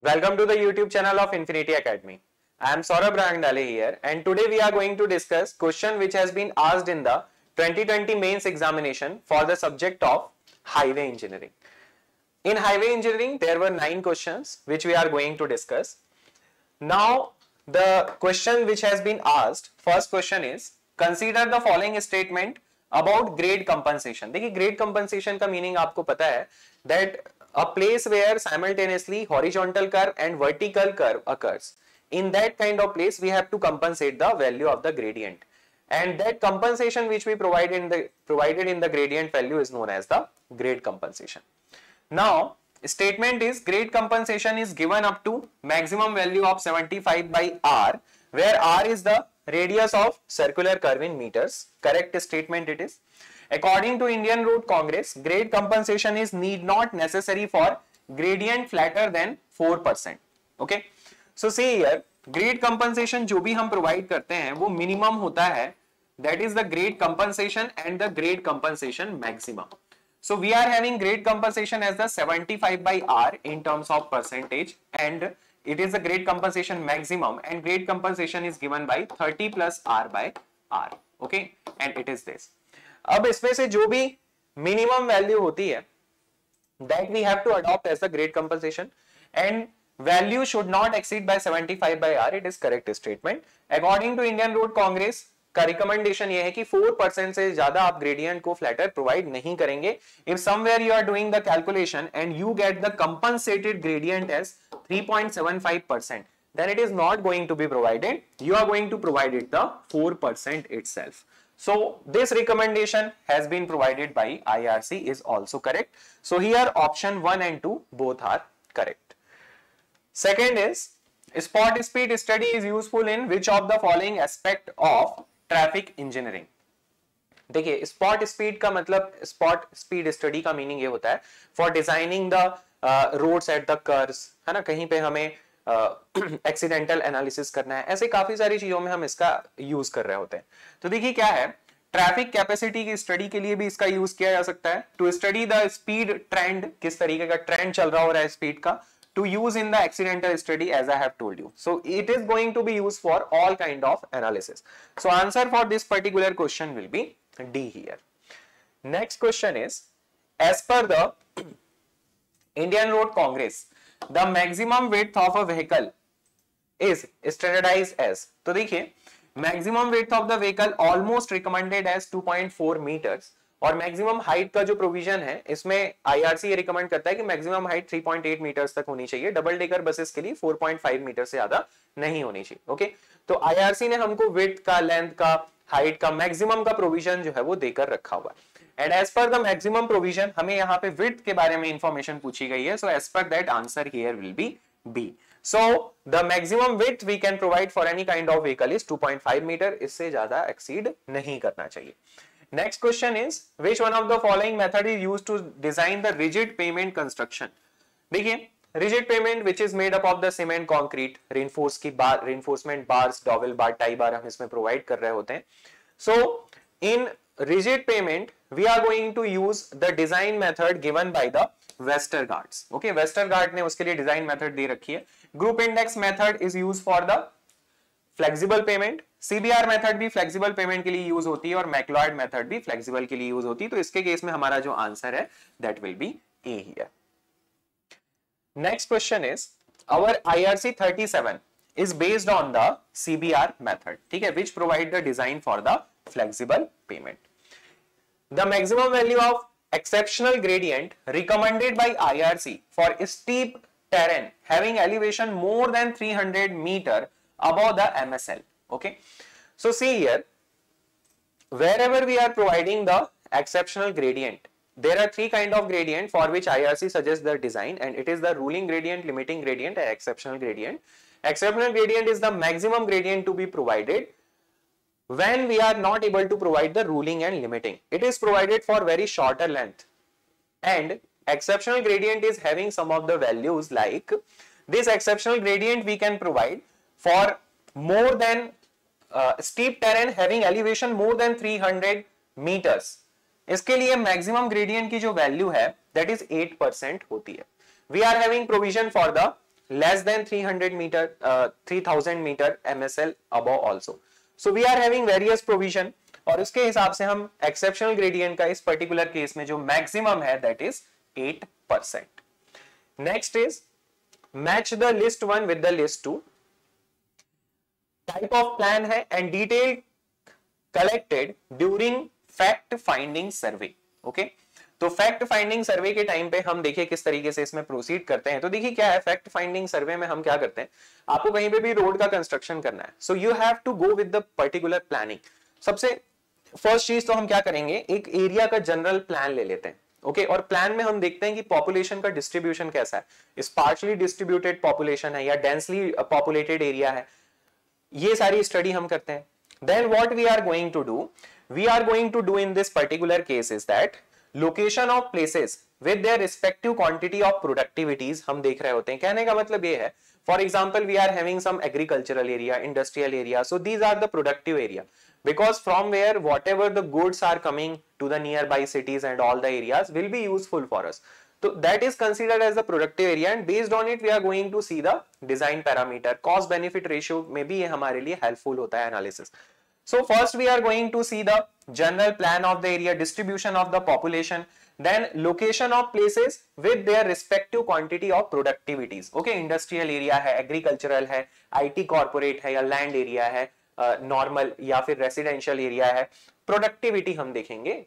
Welcome to the YouTube channel of Infinity Academy. I am Saurabh Rangdale here, and today we are going to discuss question which has been asked in the 2020 mains examination for the subject of highway engineering. In highway engineering, there were 9 questions which we are going to discuss. Now, the question which has been asked, first question is, consider the following statement about grade compensation. देखिए grade compensation का meaning आपको पता है that a place where simultaneously horizontal curve and vertical curve occurs. In that kind of place, we have to compensate the value of the gradient, and that compensation which we provided in the gradient value is known as the grade compensation. Now, statement is grade compensation is given up to maximum value of 75 by r, where r is the radius of circular curve in meters. Correct statement it is. According to Indian Road Congress, grade compensation is need not necessary for gradient flatter than 4%. Okay. So see here, grade compensation जो भी हम provide करते हैं वो minimum होता है, that is the grade compensation and the grade compensation maximum. So we are having grade compensation as the 75 by r in terms of percentage, and it is the grade compensation maximum, and grade compensation is given by 30 plus r by r. Okay, and it is this. अब इसमें से जो भी minimum value होती है that we have to adopt as the grade compensation, and value should not exceed by 75 by r. It is correct statement. According to Indian Road Congress का recommendation ये है कि 4% से ज्यादा आप ग्रेडियंट को फ्लैटर प्रोवाइड नहीं करेंगे. If somewhere you are doing the calculation and you get the compensated gradient as 3.75%, then it is not going to be provided. You are going to provide it the 4% itself. So this recommendation has been provided by IRC is also correct. So here option 1 and 2 both are correct. Second is, spot speed study is useful in which of the following aspect of traffic engineering. देखिए spot speed का मतलब spot speed study का meaning ये होता है for designing the roads at the curves, है ना, कहीं पे हमें एक्सीडेंटल एनालिसिस करना है, ऐसे काफी सारी चीजों में हम इसका यूज कर रहे होते हैं. तो देखिए क्या है, ट्रैफिक कैपेसिटी की स्टडी के लिए भी इसका यूज किया जा सकता है. To study the speed trend, किस तरीके का ट्रेंड चल रहा हो रहा है स्पीड का, to use in the accidental study as I have told you. So it is going to be use for all kind of analysis. So answer for this particular question will be D here. Next question is, as per the Indian Road Congress, the maximum width of a vehicle is standardized as. तो देखिए maximum width of the vehicle almost recommended as 2.4 meters, और maximum height का जो provision है इसमें IRC ये recommend करता है कि maximum height 3.8 meters तक होनी चाहिए. डबल डेकर बसेस के लिए 4.5 मीटर से ज्यादा नहीं होनी चाहिए. ओके, तो IRC ने हमको width का, length का, height का, maximum का provision जो है वो देकर रखा हुआ है. And as per the maximum provision, हमें यहाँ पे width के बारे में information पूछी गई है. So as per that, answer here will be B. So the maximum width we can provide for any kind of vehicle is 2.5 meter. इससे ज्यादा exceed नहीं करना चाहिए. Next question is, which one of the following method is used to design the rigid pavement construction? देखिए rigid pavement which is made up of the cement, concrete, reinforcement bars, dowel bar, tie bar हम इसमें provide कर रहे होते हैं. So in rigid pavement we are going to use the design method given by the Westergaard. Okay, Westergaard ने उसके लिए design method दे रखी है. Group index method is used for the flexible pavement. CBR method भी flexible pavement के लिए use होती है, और Macleod method भी flexible के लिए use होती है. तो इसके केस में हमारा जो आंसर है that will be A here. Next question is, our IRC 37 is based on the CBR method, ठीक है, which provide the design for the flexible pavement. The maximum value of exceptional gradient recommended by IRC for steep terrain having elevation more than 300 meter above the MSL. Okay, so see here, wherever we are providing the exceptional gradient, there are 3 kind of gradient for which IRC suggests the design, and it is the ruling gradient, limiting gradient, and exceptional gradient. Exceptional gradient is the maximum gradient to be provided when we are not able to provide the ruling and limiting. It is provided for very shorter length, and exceptional gradient is having some of the values like this. Exceptional gradient we can provide for more than steep terrain having elevation more than 300 meters. इसके लिए maximum gradient की जो value है that is 8% होती है. We are having provision for the less than 300 meter 3000 meter MSL above also. So we are having various provision और उसके हिसाब से हम एक्सेप्शनल ग्रेडियंट का इस पर्टिकुलर केस में जो मैक्सिमम है that is 8%. Next is match the list 1 with the list 2. Type of plan है and detail collected during fact finding survey. Okay, तो फैक्ट फाइंडिंग सर्वे के टाइम पे हम देखिए किस तरीके से इसमें प्रोसीड करते हैं. तो देखिए क्या है, फैक्ट फाइंडिंग सर्वे में हम क्या करते हैं, आपको कहीं पे भी रोड का कंस्ट्रक्शन करना है, so you have to go with the particular planning. सबसे फर्स्ट चीज तो हम क्या करेंगे, एक एरिया का जनरल प्लान ले लेते हैं. ओके, और प्लान में हम देखते हैं कि पॉपुलेशन का डिस्ट्रीब्यूशन कैसा है, स्पार्सली डिस्ट्रीब्यूटेड पॉपुलेशन है या डेंसली पॉपुलेटेड एरिया है, ये सारी स्टडी हम करते हैं. Then what we are going to do, we are going to do in this particular case is that location of places with their respective quantity of productivities हम देख रहे होते हैं. कहने का मतलब ये है, for example we are having some agricultural area, industrial area, so these are the productive area because from where whatever the goods are coming to the nearby cities and all the areas will be useful for us. So that is considered as the productive area and based on it we are going to see the design parameter. Cost benefit ratio में भी ये हमारे लिए helpful होता है analysis. So first we are going to see the general plan of the area, distribution of the population, then location of places with their respective quantity of productivities. Okay, industrial area है, agricultural है, IT corporate है या land area है, normal या फिर residential area है. Productivity हम देखेंगे,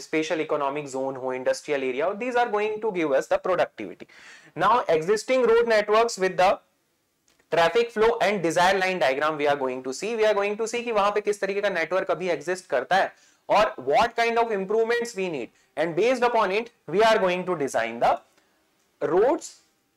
special economic zone हो, industrial area, these are going to give us the productivity. Now existing road networks with the traffic flow and desire line diagram we are going to see कि वहां पे किस तरीके का network अभी exist करता है और what kind of improvements we need and based upon it we are going to design the roads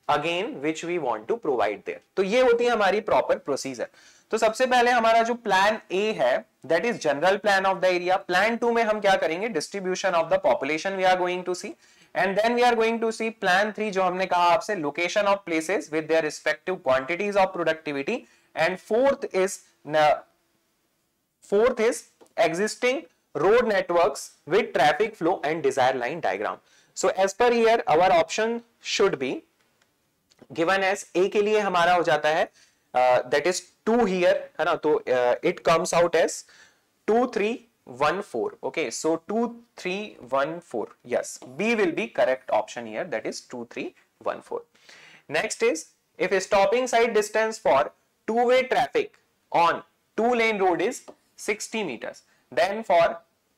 again which we want to provide there. तो ये होती है हमारी प्रॉपर प्रोसीजर. तो सबसे पहले हमारा जो प्लान ए है that is general plan of the area. Plan 2 में हम क्या करेंगे, distribution of the population we are going to see and then we are going to see plan 3 जो हमने कहा आपसे, location of places with their respective quantities of productivity, and fourth is existing road networks with traffic flow and desired line diagram. So as per here our option should be given as A के लिए हमारा हो जाता है that is 2 here है ना, तो it comes out as 2314. Okay, so 2314. Yes, B will be correct option here, that is 2314. Next is if a stopping side distance for two-way traffic on two-lane road is 60 meters, then for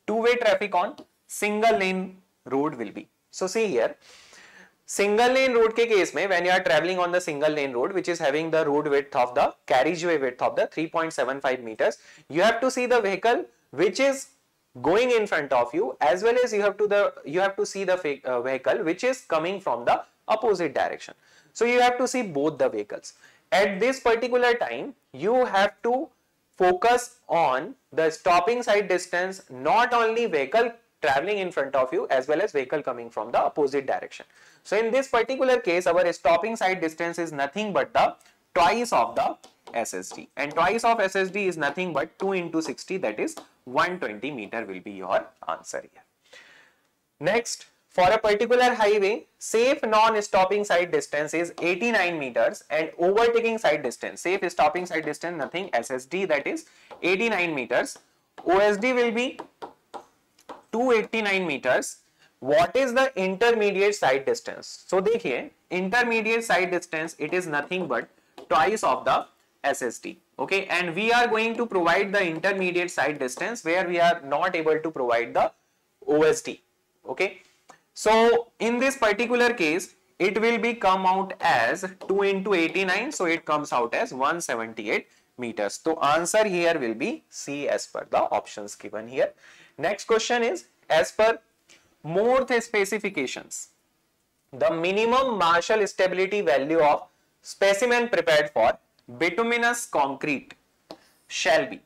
two-way traffic on single lane road will be. So see here, single lane road के case में when you are traveling on the single lane road which is having the road width of the carriageway width of the 3.75 meters, you have to see the vehicle which is going in front of you as well as you have to see the vehicle which is coming from the opposite direction. So you have to see both the vehicles. At this particular time you have to focus on the stopping side distance, not only vehicle traveling in front of you as well as vehicle coming from the opposite direction. So in this particular case our stopping side distance is nothing but the twice of the SSD, and twice of SSD is nothing but 2 into 60, that is 120 meter will be your answer here. Next, for a particular highway, safe non-stopping side distance is 89 meters and overtaking side distance, safe stopping side distance nothing, SSD, that is 89 meters. OSD will be 289 meters. What is the intermediate side distance? So देखिए, intermediate side distance it is nothing but twice of the SSD. Okay, and we are going to provide the intermediate side distance where we are not able to provide the OSD. Okay, so in this particular case it will be come out as 2 into 89, so it comes out as 178 meters. So answer here will be C as per the options given here. Next question is, as per Morse specifications, the minimum Marshall stability value of specimen prepared for bituminous concrete shall be.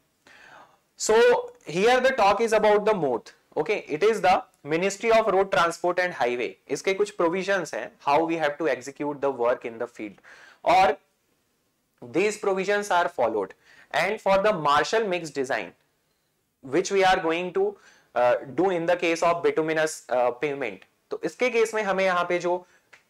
So here the talk is about the MoRTH. Okay, it is the Ministry of Road Transport and Highway. इसके कुछ provisions हैं how we have to execute the work in the field, और these provisions are followed. And for the Marshall mixed design which we are going to do in the case of bituminous pavement, तो इसके case में हमें यहाँ पे जो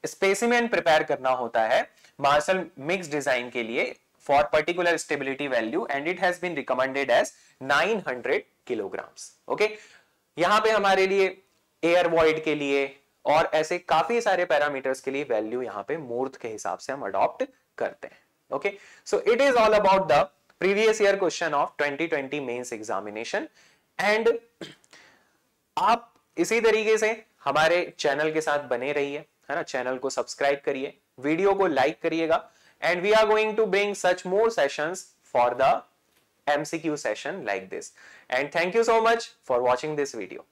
specimen prepare करना होता है मार्शल मिक्स डिजाइन के लिए for particular stability value and it has been recommended as 900 kilograms. Okay, यहां पे हमारे लिए एयर वॉइड के लिए और ऐसे काफी सारे पैरामीटर्स के लिए वैल्यू यहां पे मूर्त के हिसाब से हम अडॉप्ट करते हैं। Okay, so it is all about the previous year question of 2020 mains examination. And आप इसी तरीके से हमारे चैनल के साथ बने रहिए, है ना, चैनल को सब्सक्राइब करिए, वीडियो को लाइक करिएगा, and we are going to bring such more sessions for the MCQ session like this. And thank you so much for watching this video.